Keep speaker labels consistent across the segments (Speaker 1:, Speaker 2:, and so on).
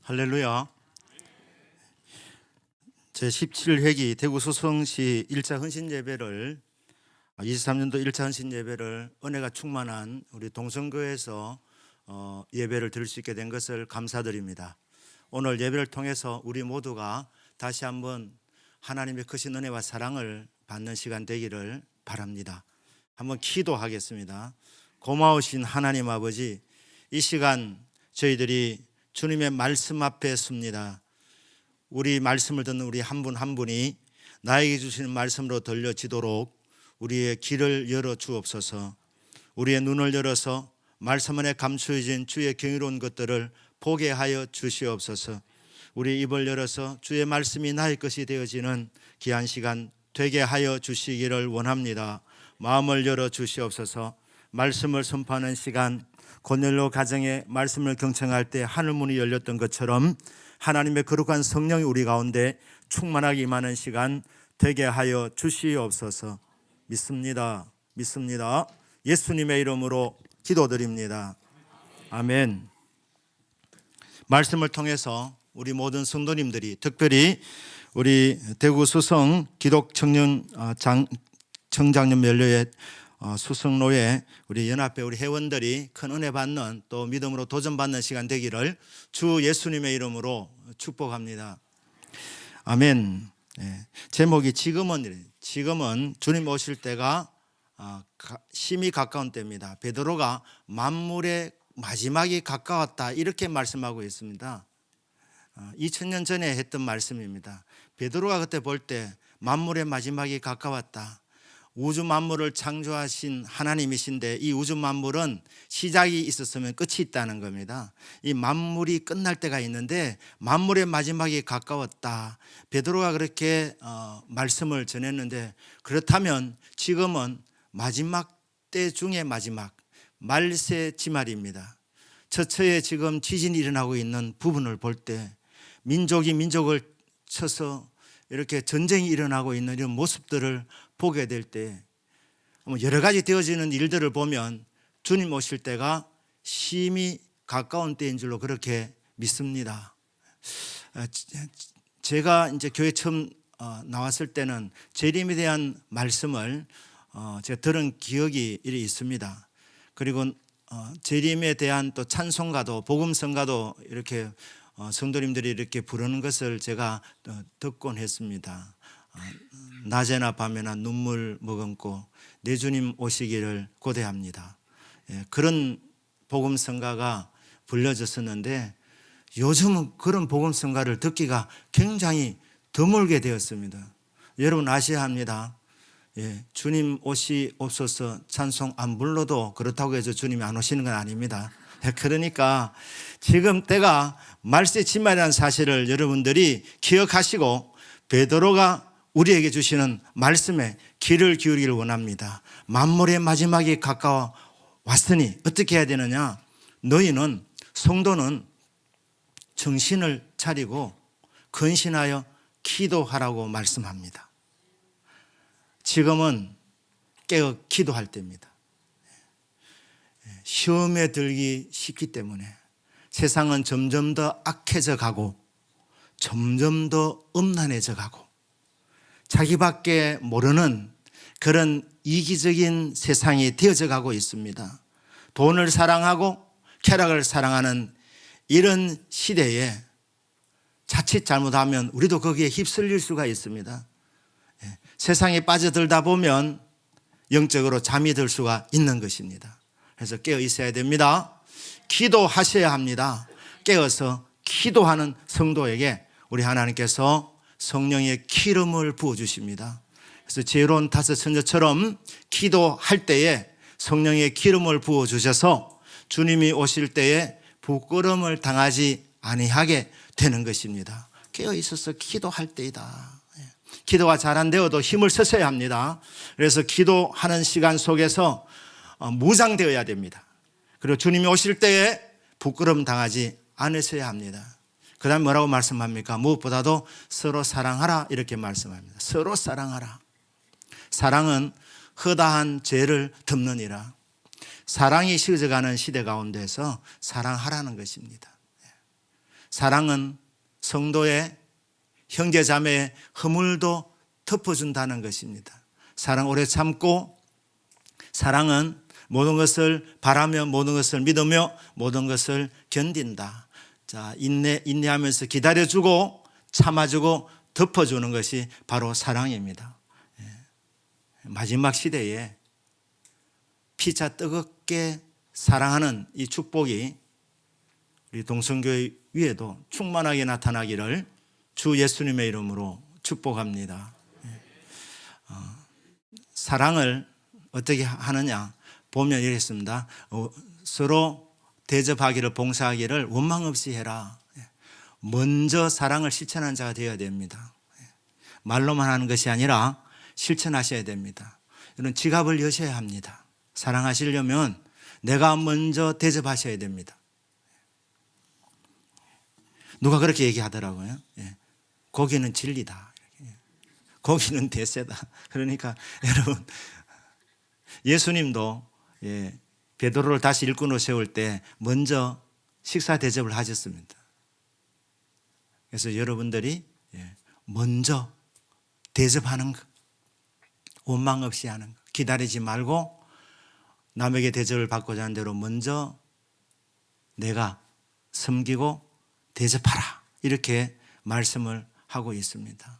Speaker 1: 할렐루야. 제17회기 대구 수성시 1차 헌신예배를 23년도 1차 헌신예배를 은혜가 충만한 우리 동성교에서 예배를 드릴 수 있게 된 것을 감사드립니다. 오늘 예배를 통해서 우리 모두가 다시 한번 하나님의 크신 은혜와 사랑을 받는 시간 되기를 바랍니다. 한번 기도하겠습니다. 고마우신 하나님 아버지, 이 시간 저희들이 주님의 말씀 앞에 섭니다. 우리 말씀을 듣는 우리 한 분 한 분이 나에게 주시는 말씀으로 들려지도록 우리의 길을 열어 주옵소서. 우리의 눈을 열어서 말씀 안에 감추어진 주의 경이로운 것들을 보게 하여 주시옵소서. 우리 입을 열어서 주의 말씀이 나의 것이 되어지는 귀한 시간 되게 하여 주시기를 원합니다. 마음을 열어 주시옵소서. 말씀을 선포하는 시간, 고넬료 가정에 말씀을 경청할 때 하늘문이 열렸던 것처럼 하나님의 거룩한 성령이 우리 가운데 충만하게 임하는 시간 되게 하여 주시옵소서. 믿습니다. 예수님의 이름으로 기도드립니다. 아멘. 말씀을 통해서 우리 모든 성도님들이, 특별히 우리 대구 수성 기독청년 청장년 연례회 수성로에 우리 연합회 우리 회원들이 큰 은혜 받는, 또 믿음으로 도전받는 시간 되기를 주 예수님의 이름으로 축복합니다. 아멘. 제목이 지금은 주님 오실 때가 심히 가까운 때입니다. 베드로가 만물의 마지막이 가까웠다, 이렇게 말씀하고 있습니다. 2000년 전에 했던 말씀입니다. 베드로가 그때 볼 때 만물의 마지막이 가까웠다. 우주 만물을 창조하신 하나님이신데 이 우주 만물은 시작이 있었으면 끝이 있다는 겁니다. 이 만물이 끝날 때가 있는데 만물의 마지막이 가까웠다. 베드로가 그렇게 말씀을 전했는데, 그렇다면 지금은 마지막 때 중에 마지막 말세지말입니다. 처처에 지금 지진이 일어나고 있는 부분을 볼 때 민족이 민족을 쳐서 이렇게 전쟁이 일어나고 있는 이런 모습들을 보게 될 때 여러 가지 되어지는 일들을 보면 주님 오실 때가 심히 가까운 때인 줄로 그렇게 믿습니다. 제가 이제 교회 처음 나왔을 때는 재림에 대한 말씀을 제가 들은 기억이 있습니다. 그리고 재림에 대한 또 찬송가도, 복음성가도 이렇게 성도님들이 이렇게 부르는 것을 제가 듣곤 했습니다. 낮에나 밤에나 눈물 머금고 내 주님 오시기를 고대합니다. 그런 복음성가가 불려졌었는데 요즘은 그런 복음성가를 듣기가 굉장히 드물게 되었습니다. 여러분 아셔야 합니다. 주님 오시옵소서 찬송 안 불러도 그렇다고 해서 주님이 안 오시는 건 아닙니다. 그러니까 지금 때가 말세지말이라는 사실을 여러분들이 기억하시고 베드로가 우리에게 주시는 말씀에 귀를 기울이기를 원합니다. 만물의 마지막이 가까워 왔으니 어떻게 해야 되느냐? 너희는, 성도는 정신을 차리고 근신하여 기도하라고 말씀합니다. 지금은 깨어 기도할 때입니다. 시험에 들기 쉽기 때문에 세상은 점점 더 악해져 가고 점점 더 음란해져 가고 자기밖에 모르는 그런 이기적인 세상이 되어져 가고 있습니다. 돈을 사랑하고 쾌락을 사랑하는 이런 시대에 자칫 잘못하면 우리도 거기에 휩쓸릴 수가 있습니다. 세상에 빠져들다 보면 영적으로 잠이 들 수가 있는 것입니다. 그래서 깨어 있어야 됩니다. 기도하셔야 합니다. 깨어서 기도하는 성도에게 우리 하나님께서 성령의 기름을 부어주십니다. 그래서 지혜로운 다섯 처녀처럼 기도할 때에 성령의 기름을 부어주셔서 주님이 오실 때에 부끄러움을 당하지 아니하게 되는 것입니다. 깨어 있어서 기도할 때이다. 기도가 잘 안 되어도 힘을 쓰셔야 합니다. 그래서 기도하는 시간 속에서 무장되어야 됩니다. 그리고 주님이 오실 때에 부끄러움 당하지 않으셔야 합니다. 그 다음에 뭐라고 말씀합니까? 무엇보다도 서로 사랑하라, 이렇게 말씀합니다. 서로 사랑하라. 사랑은 허다한 죄를 덮느니라. 사랑이 쉬어져가는 시대 가운데서 사랑하라는 것입니다. 사랑은 성도의 형제자매의 허물도 덮어준다는 것입니다. 사랑 오래 참고, 사랑은 모든 것을 바라며 모든 것을 믿으며 모든 것을 견딘다. 자, 인내하면서 기다려주고 참아주고 덮어주는 것이 바로 사랑입니다. 마지막 시대에 피차 뜨겁게 사랑하는 이 축복이 우리 동성교회 위에도 충만하게 나타나기를 주 예수님의 이름으로 축복합니다. 사랑을 어떻게 하느냐 보면 이렇습니다. 서로 대접하기를, 봉사하기를 원망 없이 해라. 먼저 사랑을 실천하는 자가 되어야 됩니다. 말로만 하는 것이 아니라 실천하셔야 됩니다. 이런 지갑을 여셔야 합니다. 사랑하시려면 내가 먼저 대접하셔야 됩니다. 누가 그렇게 얘기하더라고요. 고기는 진리다. 고기는 대세다. 그러니까 여러분, 예수님도 베드로를 다시 일꾼으로 세울 때 먼저 식사 대접을 하셨습니다. 그래서 여러분들이 먼저 대접하는 것, 원망 없이 하는 것, 기다리지 말고 남에게 대접을 받고자 하는 대로 먼저 내가 섬기고 대접하라, 이렇게 말씀을 하고 있습니다.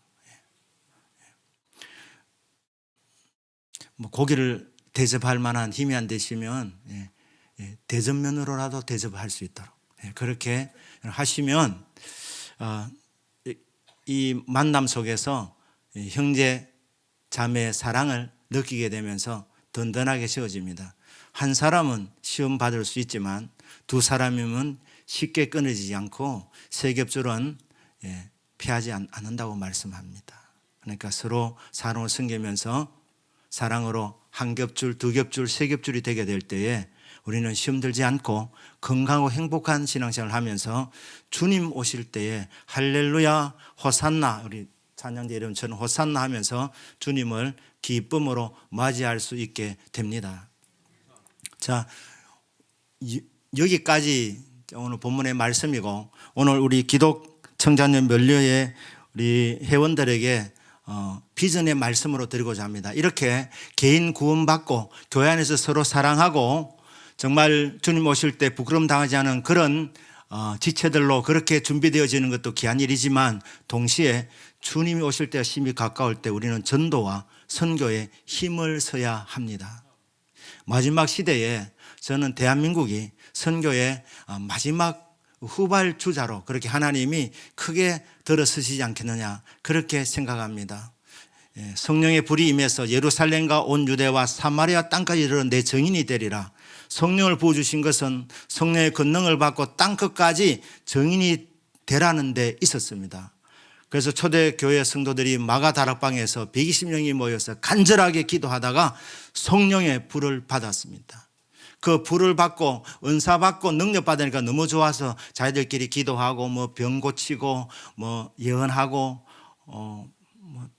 Speaker 1: 고기를 대접할 만한 힘이 안 되시면 대접면으로라도 대접할 수 있도록 그렇게 하시면 이 만남 속에서 형제 자매의 사랑을 느끼게 되면서 든든하게 세워집니다. 한 사람은 시험 받을 수 있지만 두 사람이면 쉽게 끊어지지 않고 세 겹줄은 피하지 않는다고 말씀합니다. 그러니까 서로 사랑을 섬기면서 사랑으로 한 겹줄, 두 겹줄, 세 겹줄이 되게 될 때에 우리는 시험 들지 않고 건강하고 행복한 신앙생활을 하면서 주님 오실 때에 할렐루야 호산나, 우리 찬양대 이름처럼 호산나 하면서 주님을 기쁨으로 맞이할 수 있게 됩니다. 자, 여기까지 오늘 본문의 말씀이고, 오늘 우리 기독 청자년 면류의 우리 회원들에게 비전의 말씀으로 드리고자 합니다. 이렇게 개인 구원받고 교회 안에서 서로 사랑하고 정말 주님 오실 때 부끄러움 당하지 않은 그런 지체들로 그렇게 준비되어지는 것도 귀한 일이지만, 동시에 주님이 오실 때가 심히 가까울 때 우리는 전도와 선교에 힘을 써야 합니다. 마지막 시대에 저는 대한민국이 선교의 마지막 후발주자로 그렇게 하나님이 크게 들어서시지 않겠느냐, 그렇게 생각합니다. 성령의 불이 임해서 예루살렘과 온 유대와 사마리아 땅까지 이르러 내 증인이 되리라. 성령을 부어주신 것은 성령의 권능을 받고 땅끝까지 증인이 되라는 데 있었습니다. 그래서 초대교회 성도들이 마가 다락방에서 120명이 모여서 간절하게 기도하다가 성령의 불을 받았습니다. 그 불을 받고 은사 받고 능력 받으니까 너무 좋아서 자기들끼리 기도하고 병 고치고 예언하고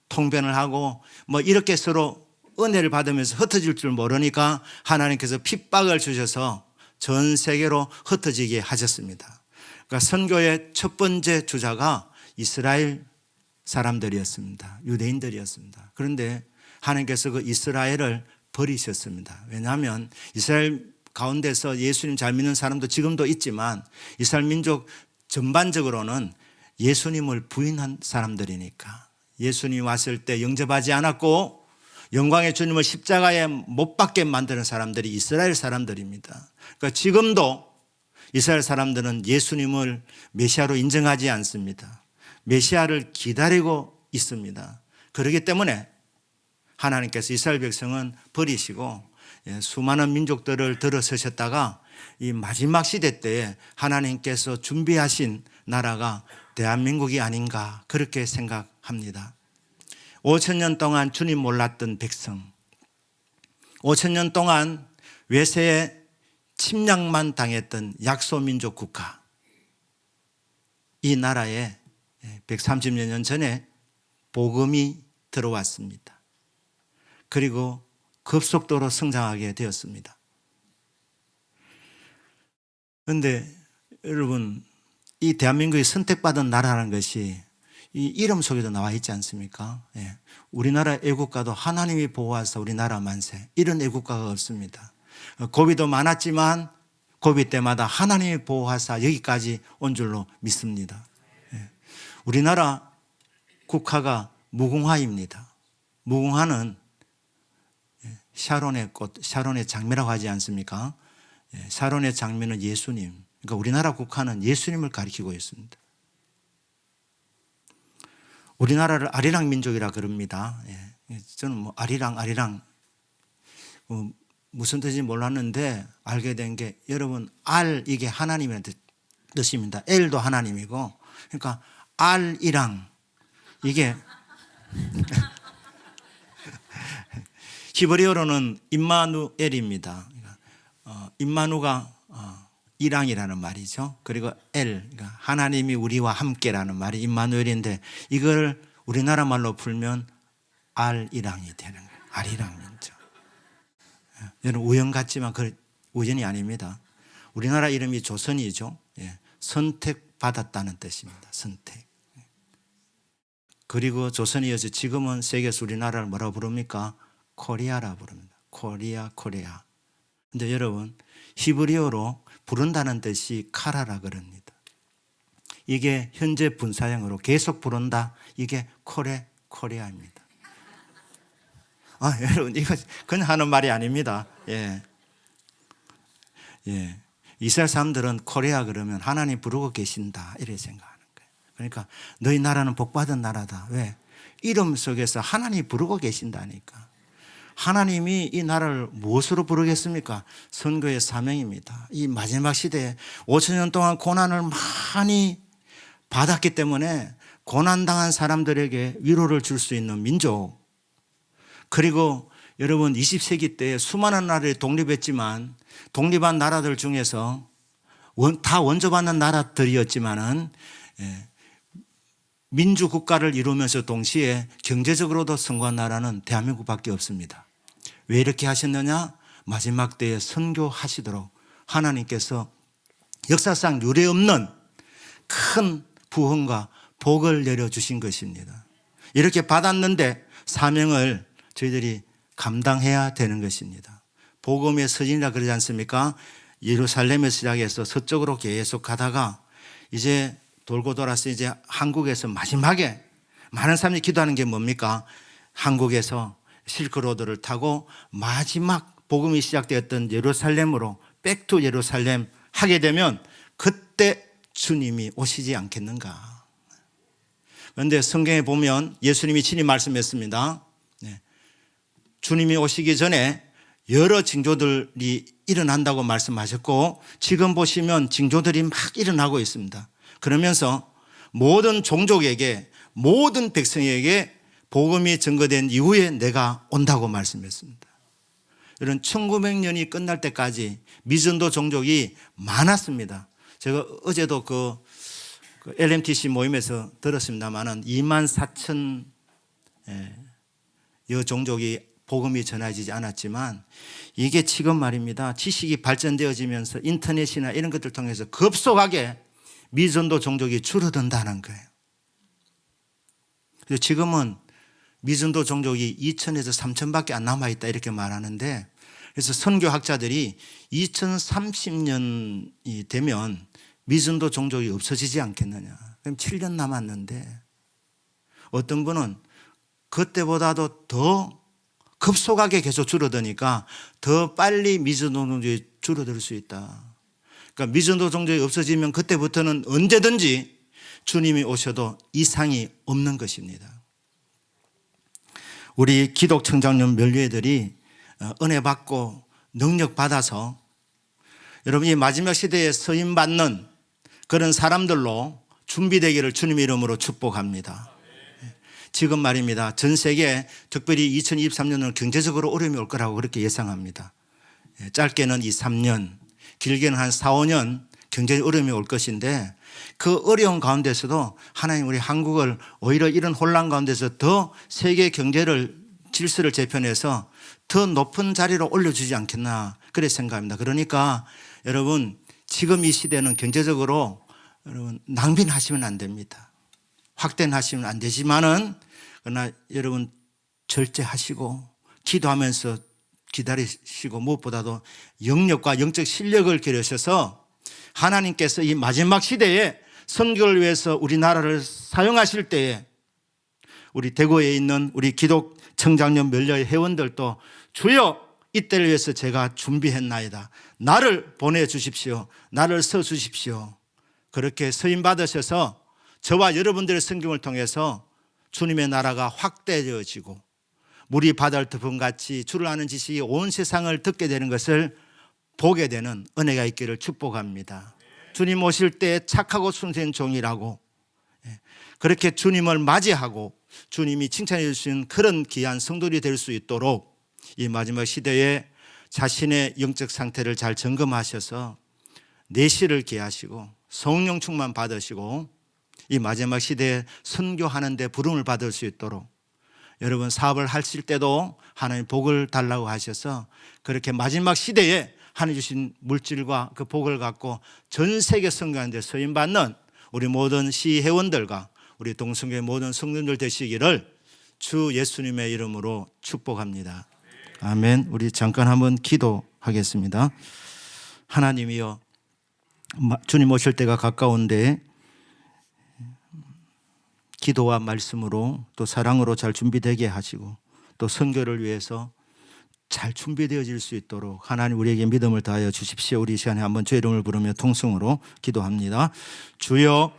Speaker 1: 통변을 하고 이렇게 서로 은혜를 받으면서 흩어질 줄 모르니까 하나님께서 핍박을 주셔서 전 세계로 흩어지게 하셨습니다. 그러니까 선교의 첫 번째 주자가 이스라엘 사람들이었습니다. 유대인들이었습니다. 그런데 하나님께서 그 이스라엘을 버리셨습니다. 왜냐하면 이스라엘 가운데서 예수님 잘 믿는 사람도 지금도 있지만 이스라엘 민족 전반적으로는 예수님을 부인한 사람들이니까, 예수님이 왔을 때 영접하지 않았고 영광의 주님을 십자가에 못 박게 만드는 사람들이 이스라엘 사람들입니다. 그러니까 지금도 이스라엘 사람들은 예수님을 메시아로 인정하지 않습니다. 메시아를 기다리고 있습니다. 그렇기 때문에 하나님께서 이스라엘 백성은 버리시고 수많은 민족들을 들어서셨다가 이 마지막 시대 때에 하나님께서 준비하신 나라가 대한민국이 아닌가, 그렇게 생각합니다. 5,000년 동안 주님 몰랐던 백성, 5,000년 동안 외세에 침략만 당했던 약소민족 국가, 이 나라에 130여 년 전에 복음이 들어왔습니다. 그리고 급속도로 성장하게 되었습니다. 그런데 여러분, 이 대한민국이 선택받은 나라라는 것이 이 이름 속에도 나와 있지 않습니까? 예. 우리나라 애국가도 하나님이 보호하사 우리나라 만세, 이런 애국가가 없습니다. 고비도 많았지만 고비 때마다 하나님이 보호하사 여기까지 온 줄로 믿습니다. 예. 우리나라 국화가 무궁화입니다. 무궁화는 샤론의 꽃, 샤론의 장미라고 하지 않습니까? 예. 샤론의 장미는 예수님. 그러니까 우리나라 국화는 예수님을 가리키고 있습니다. 우리나라를 아리랑 민족이라 그럽니다. 예. 저는 뭐 아리랑 무슨 뜻인지 몰랐는데 알게 된 게, 여러분 이게 하나님의 뜻입니다. 엘도 하나님이고, 그러니까 알이랑 이게 히브리어로는 임마누엘입니다. 임마누가 이랑이라는 말이죠. 그리고 그러니까 하나님이 우리와 함께라는 말이 임마누엘인데, 이걸 우리나라 말로 풀면 알이랑이 되는 거예요. 알이랑 민족. 여러분 우연 같지만 그 우연이 아닙니다. 우리나라 이름이 조선이죠. 예. 선택받았다는 뜻입니다. 선택. 그리고 조선이어서 지금은 세계에서 우리나라를 뭐라고 부릅니까? 코리아라 부릅니다. 코리아. 근데 여러분 히브리어로 부른다는 뜻이 카라라 그럽니다. 이게 현재 분사형으로 계속 부른다. 이게 코리아입니다. 여러분 이거 그냥 하는 말이 아닙니다. 예. 이스라엘 사람들은 코리아 그러면 하나님 부르고 계신다 이렇게 생각하는 거예요. 그러니까 너희 나라는 복받은 나라다. 왜? 이름 속에서 하나님 부르고 계신다니까. 하나님이 이 나라를 무엇으로 부르겠습니까? 선교의 사명입니다. 이 마지막 시대에 5,000년 동안 고난을 많이 받았기 때문에 고난당한 사람들에게 위로를 줄 수 있는 민족, 그리고 여러분 20세기 때 수많은 나라들이 독립했지만 독립한 나라들 중에서 다 원조받는 나라들이었지만은 민주국가를 이루면서 동시에 경제적으로도 성공한 나라는 대한민국밖에 없습니다. 왜 이렇게 하셨느냐? 마지막 때에 선교하시도록 하나님께서 역사상 유례없는 큰 부흥과 복을 내려주신 것입니다. 이렇게 받았는데 사명을 저희들이 감당해야 되는 것입니다. 복음의 서진이라 그러지 않습니까? 예루살렘에서 시작해서 서쪽으로 계속 가다가 이제 돌고 돌아서 이제 한국에서 마지막에 많은 사람들이 기도하는 게 뭡니까? 한국에서 실크로드를 타고 마지막 복음이 시작되었던 예루살렘으로 백투 예루살렘 하게 되면 그때 주님이 오시지 않겠는가. 그런데 성경에 보면 예수님이 친히 말씀했습니다. 주님이 오시기 전에 여러 징조들이 일어난다고 말씀하셨고, 지금 보시면 징조들이 막 일어나고 있습니다. 그러면서 모든 종족에게, 모든 백성에게 복음이 증거된 이후에 내가 온다고 말씀했습니다. 이런 1900년이 끝날 때까지 미전도 종족이 많았습니다. 제가 어제도 그 LMTC 모임에서 들었습니다만은 24,000여 종족이 복음이 전해지지 않았지만, 이게 지금 말입니다. 지식이 발전되어지면서 인터넷이나 이런 것들 통해서 급속하게 미전도 종족이 줄어든다는 거예요. 그래서 지금은 미전도 종족이 2,000에서 3,000밖에 안 남아있다 이렇게 말하는데, 그래서 선교학자들이 2030년이 되면 미전도 종족이 없어지지 않겠느냐. 그럼 7년 남았는데, 어떤 분은 그때보다도 더 급속하게 계속 줄어드니까 더 빨리 미전도 종족이 줄어들 수 있다. 그러니까 미전도 종족이 없어지면 그때부터는 언제든지 주님이 오셔도 이상이 없는 것입니다. 우리 기독청장년 면류애들이 은혜 받고 능력 받아서 여러분 이 마지막 시대에 서임 받는 그런 사람들로 준비되기를 주님의 이름으로 축복합니다. 지금 말입니다. 전 세계 특별히 2023년은 경제적으로 어려움이 올 거라고 그렇게 예상합니다. 짧게는 2, 3년, 길게는 한 4, 5년 경제 어려움이 올 것인데, 그 어려운 가운데서도 하나님 우리 한국을 오히려 이런 혼란 가운데서 더 세계 경제를 질서를 재편해서 더 높은 자리로 올려주지 않겠나 그렇게 생각합니다. 그러니까 여러분 지금 이 시대는 경제적으로 여러분 낭비하시면 안 됩니다. 확대하시면 안 되지만은 그러나 여러분 절제하시고 기도하면서 기다리시고 무엇보다도 영역과 영적 실력을 기르셔서 하나님께서 이 마지막 시대에 선교를 위해서 우리나라를 사용하실 때에 우리 대구에 있는 우리 기독 청장년 멸려의 회원들도 주여 이때를 위해서 제가 준비했나이다. 나를 보내주십시오. 나를 써주십시오. 그렇게 서임 받으셔서 저와 여러분들의 성경을 통해서 주님의 나라가 확대되어지고 물이 바다를 덮은 같이 주를 아는 지식이 온 세상을 듣게 되는 것을 보게 되는 은혜가 있기를 축복합니다. 주님 오실 때 착하고 순수한 종이라고 그렇게 주님을 맞이하고 주님이 칭찬해 주신 그런 귀한 성도들이 될 수 있도록 이 마지막 시대에 자신의 영적 상태를 잘 점검하셔서 내실을 기하시고 성령 충만 받으시고 이 마지막 시대에 선교하는 데 부름을 받을 수 있도록 여러분 사업을 하실 때도 하나님 복을 달라고 하셔서 그렇게 마지막 시대에 하나님 주신 물질과 그 복을 갖고 전 세계 선교하는 데 서임받는 우리 모든 시회원들과 우리 동성교회 모든 성도들 되시기를 주 예수님의 이름으로 축복합니다. 아멘. 우리 잠깐 한번 기도하겠습니다. 하나님이여 주님 오실 때가 가까운데 기도와 말씀으로 또 사랑으로 잘 준비되게 하시고 또 선교를 위해서 잘 준비되어질 수 있도록 하나님 우리에게 믿음을 다하여 주십시오. 우리 이 시간에 한번 주의 이름을 부르며 통성으로 기도합니다. 주여